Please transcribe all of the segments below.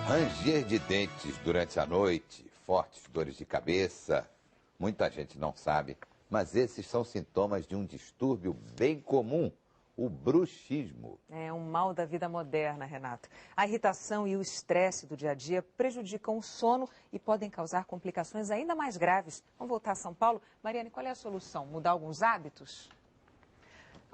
Ranger de dentes durante a noite, fortes dores de cabeça. Muita gente não sabe, mas esses são sintomas de um distúrbio bem comum, o bruxismo. É um mal da vida moderna, Renato. A irritação e o estresse do dia a dia prejudicam o sono e podem causar complicações ainda mais graves. Vamos voltar a São Paulo? Mariane, qual é a solução? Mudar alguns hábitos?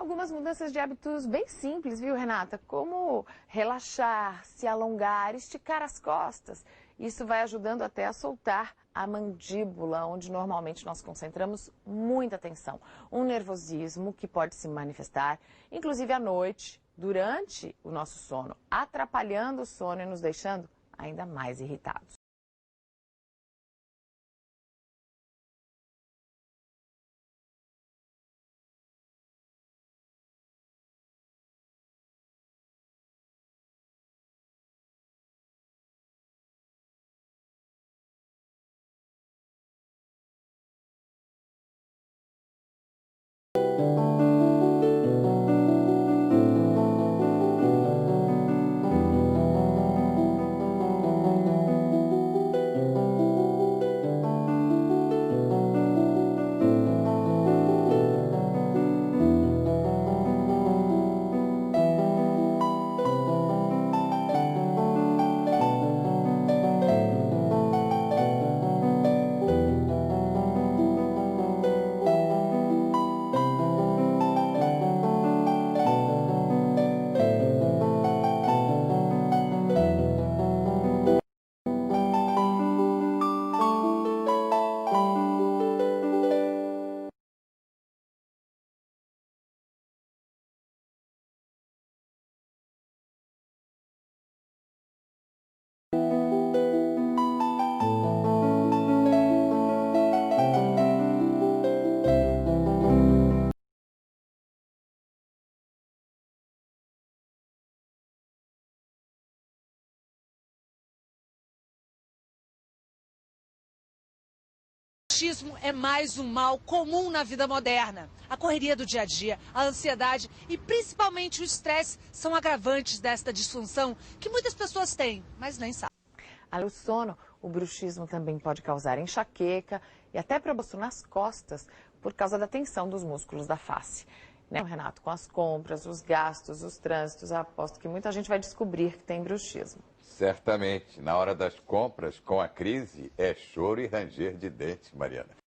Algumas mudanças de hábitos bem simples, viu, Renata? Como relaxar, se alongar, esticar as costas. Isso vai ajudando até a soltar a mandíbula, onde normalmente nós concentramos muita atenção. Um nervosismo que pode se manifestar, inclusive à noite, durante o nosso sono, atrapalhando o sono e nos deixando ainda mais irritados. O bruxismo é mais um mal comum na vida moderna. A correria do dia a dia, a ansiedade e principalmente o estresse são agravantes desta disfunção que muitas pessoas têm, mas nem sabem. Além do sono, o bruxismo também pode causar enxaqueca e até problema nas costas por causa da tensão dos músculos da face. Né, Renato? Com as compras, os gastos, os trânsitos, aposto que muita gente vai descobrir que tem bruxismo. Certamente, na hora das compras, com a crise, é choro e ranger de dentes, Mariana.